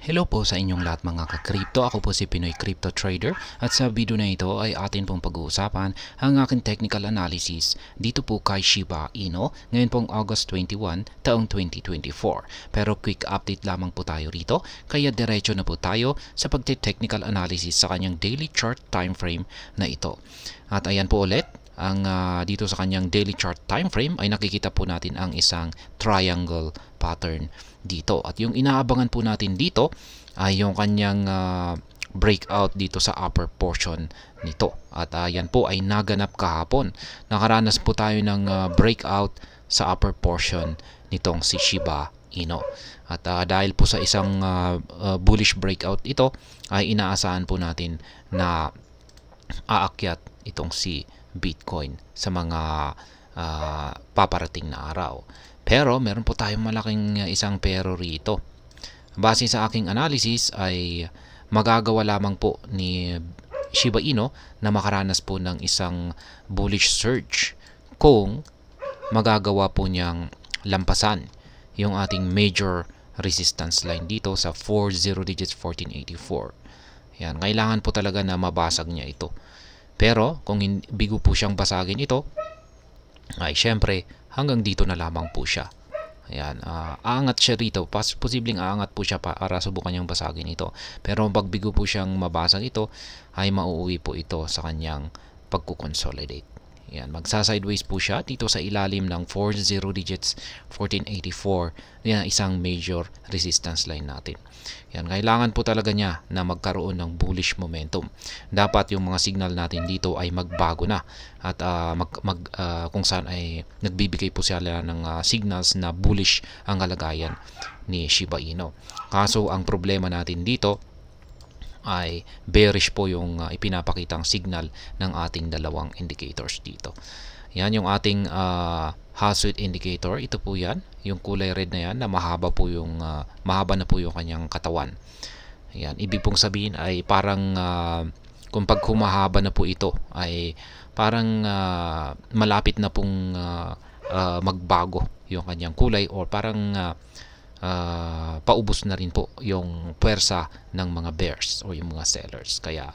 Hello po sa inyong lahat mga ka-crypto. Ako po si Pinoy Crypto Trader at sa video na ito ay atin pong pag-uusapan ang aking technical analysis dito po kay Shiba Inu ngayon pong August 21 taong 2024. Pero quick update lamang po tayo rito kaya diretso na po tayo sa pagte-technical analysis sa kanyang daily chart time frame na ito. At ayan po ulit. Dito sa kanyang daily chart time frame ay nakikita po natin ang isang triangle pattern dito. At yung inaabangan po natin dito ay yung kanyang breakout dito sa upper portion nito. At yan po ay naganap kahapon. Nakaranas po tayo ng breakout sa upper portion nitong si Shiba Inu. At dahil po sa isang bullish breakout ito ay inaasahan po natin na aakyat itong si Bitcoin sa mga paparating na araw. Pero meron po tayong malaking isang pero rito. Base sa aking analysis ay magagawa lamang po ni Shiba Inu na makaranas po ng isang bullish surge kung magagawa po niyang lampasan yung ating major resistance line dito sa 40 digits 1484. Yan, kailangan po talaga na mabasag niya ito. Pero kung bigo po siyang basagin ito, ay syempre hanggang dito na lamang po siya. Ayan, aangat siya rito. Posibleng aangat po siya para subukan niyang basagin ito. Pero pag bigo po siyang mabasag ito, ay mauuwi po ito sa kanyang pagkukonsolidate. Yan, magsa-sideways po siya dito sa ilalim ng 40 digits 1484. Yan, isang major resistance line natin. Yan, kailangan po talaga niya na magkaroon ng bullish momentum. Dapat yung mga signal natin dito ay magbago na at kung saan ay nagbibigay po sila ng signals na bullish ang kalagayan ni Shiba Inu. Kaso ang problema natin dito ay bearish po yung ipinapakitang signal ng ating dalawang indicators dito. Yan yung ating Haswell indicator. Ito po yan, yung kulay red na yan na mahaba na po yung kanyang katawan. Yan, ibig pong sabihin ay parang kung pag humahaba na po ito ay parang malapit na pong magbago yung kanyang kulay or parang paubos na rin po yung puwersa ng mga bears o yung mga sellers. Kaya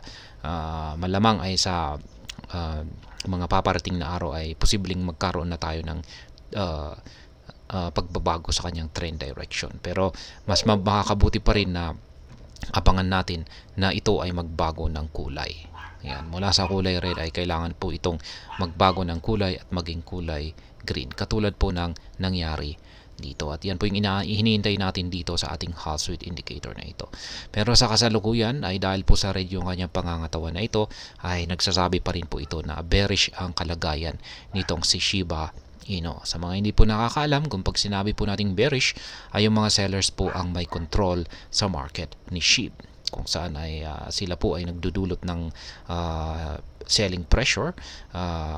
malamang ay sa mga paparating na araw ay posibleng magkaroon na tayo ng pagbabago sa kanyang trend direction. Pero mas makakabuti pa rin na abangan natin na ito ay magbago ng kulay. Yan, mula sa kulay red ay kailangan po itong magbago ng kulay at maging kulay green. Katulad po ng nangyari dito. At yan po yung hinihintay natin dito sa ating Haswell indicator na ito. Pero sa kasalukuyan ay dahil po sa red yung kanyang pangangatawan na ito ay nagsasabi pa rin po ito na bearish ang kalagayan nitong si Shiba Inu. Sa mga hindi po nakakaalam, kung pag sinabi po nating bearish ay yung mga sellers po ang may control sa market ni SHIB, kung saan ay sila po ay nagdudulot ng selling pressure,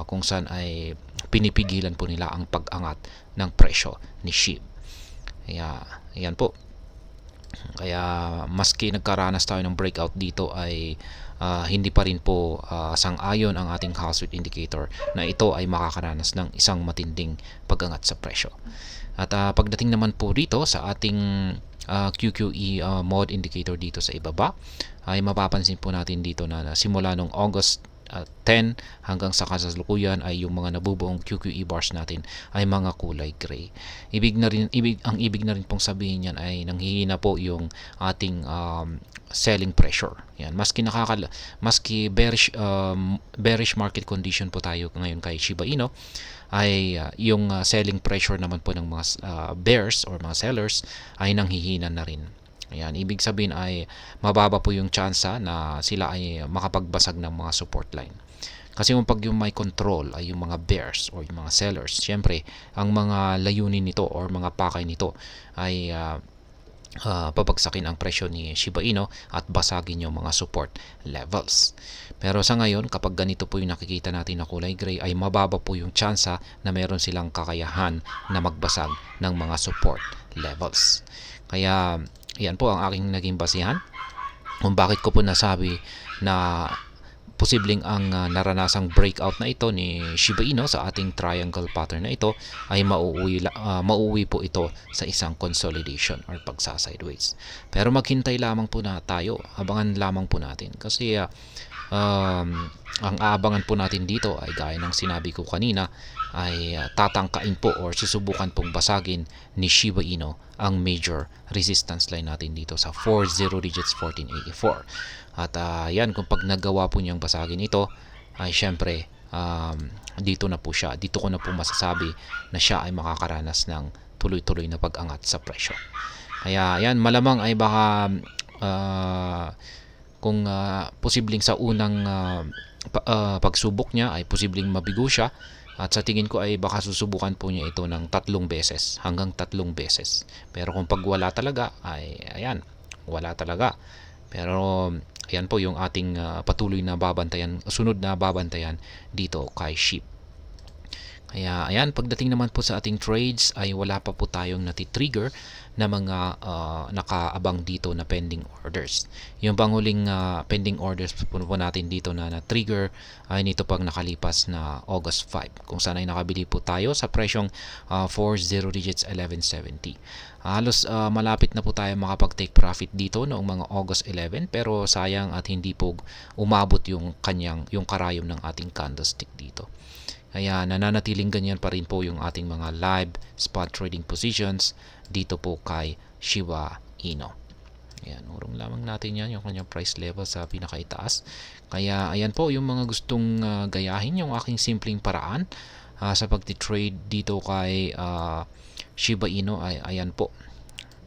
kung saan ay pinipigilan po nila ang pag-angat ng presyo ni SHIB. Ayan po. Kaya maski nagkaranas tayo ng breakout dito ay hindi pa rin po sang-ayon ang ating Haswell indicator na ito ay makakaranas ng isang matinding pag-angat sa presyo. At pagdating naman po dito sa ating QQE mode indicator dito sa ibaba ay mapapansin po natin dito na simula nung August 10 hanggang sa kasalukuyan ay yung mga nabubuong QQE bars natin ay mga kulay gray. Ang ibig na rin pong sabihin niyan ay nanghihina po yung ating selling pressure. Yan, maski bearish market condition po tayo ngayon kay Shiba Inu ay yung selling pressure naman po ng mga bears or mga sellers ay nanghihina na rin. Ayan, ibig sabihin ay mababa po yung tsansa na sila ay makapagbasag ng mga support line. Kasi kung pag yung may control ay yung mga bears or yung mga sellers, syempre ang mga layunin nito or mga pakay nito ay papagsakin ang presyo ni Shiba Inu at basagin yung mga support levels. Pero sa ngayon, kapag ganito po yung nakikita natin na kulay gray, ay mababa po yung tsansa na meron silang kakayahan na magbasag ng mga support levels. Kaya yan po ang aking naging basihan kung bakit ko po nasabi na posibleng ang naranasang breakout na ito ni Shiba Inu sa ating triangle pattern na ito ay mauuwi po ito sa isang consolidation or pagsa-sideways. Pero maghintay lamang po na tayo, abangan lamang po natin kasi ang aabangan po natin dito ay gaya ng sinabi ko kanina ay tatangkain po or susubukan pong basagin ni Shiba Inu ang major resistance line natin dito sa 40 digits 1484. At yan, kung pag nagawa po niyang basagin ito ay syempre dito na po siya, dito ko na po masasabi na siya ay makakaranas ng tuloy-tuloy na pag-angat sa presyo. Kaya yan, malamang ay baka kung posibleng sa unang pagsubok niya ay posibleng mabigo siya, at sa tingin ko ay baka susubukan po niya ito ng 3 beses hanggang 3 beses. Pero kung pag wala talaga ay ayan, wala talaga. Pero ayan po yung ating patuloy na babantayan, sunod na babantayan dito kay SHIB. Kaya ayan, pagdating naman po sa ating trades ay wala pa po tayong natitrigger na mga nakaabang dito na pending orders. Yung panghuling pending orders po natin dito na na-trigger ay nito pag nakalipas na August 5, kung saan ay nakabili po tayo sa presyong 40 digits 1170. Halos malapit na po tayo makapag-take profit dito noong mga August 11, pero sayang at hindi po umabot yung karayom ng ating candlestick dito. Kaya nananatiling ganyan pa rin po yung ating mga live spot trading positions dito po kay Shiba Inu. Ayan, urong lamang natin yan, yung kanyang price level sa pinakaitaas. Kaya ayan po yung mga gustong gayahin yung aking simpleng paraan sa pagtitrade dito kay Shiba Inu ay ayan po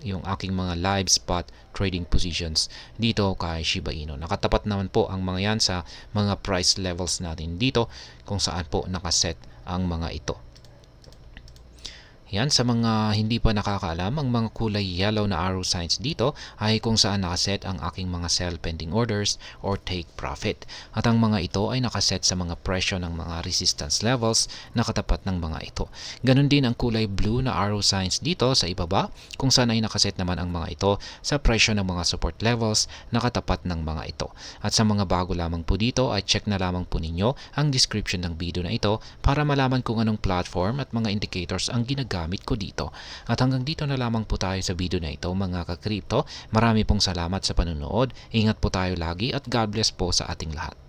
yung aking mga live spot trading positions dito kay Shiba Inu. Nakatapat naman po ang mga yan sa mga price levels natin dito kung saan po nakaset ang mga ito. Yan, sa mga hindi pa nakakaalam, ang mga kulay yellow na arrow signs dito ay kung saan nakaset ang aking mga sell pending orders or take profit. At ang mga ito ay nakaset sa mga presyo ng mga resistance levels na katapat ng mga ito. Ganon din ang kulay blue na arrow signs dito sa ibaba kung saan ay nakaset naman ang mga ito sa presyo ng mga support levels na katapat ng mga ito. At sa mga bago lamang po dito ay check na lamang po ninyo ang description ng video na ito para malaman kung anong platform at mga indicators ang ginagamit ko dito. At hanggang dito na lamang po tayo sa video na ito mga ka-crypto. Marami pong salamat sa panunood. Ingat po tayo lagi at God bless po sa ating lahat.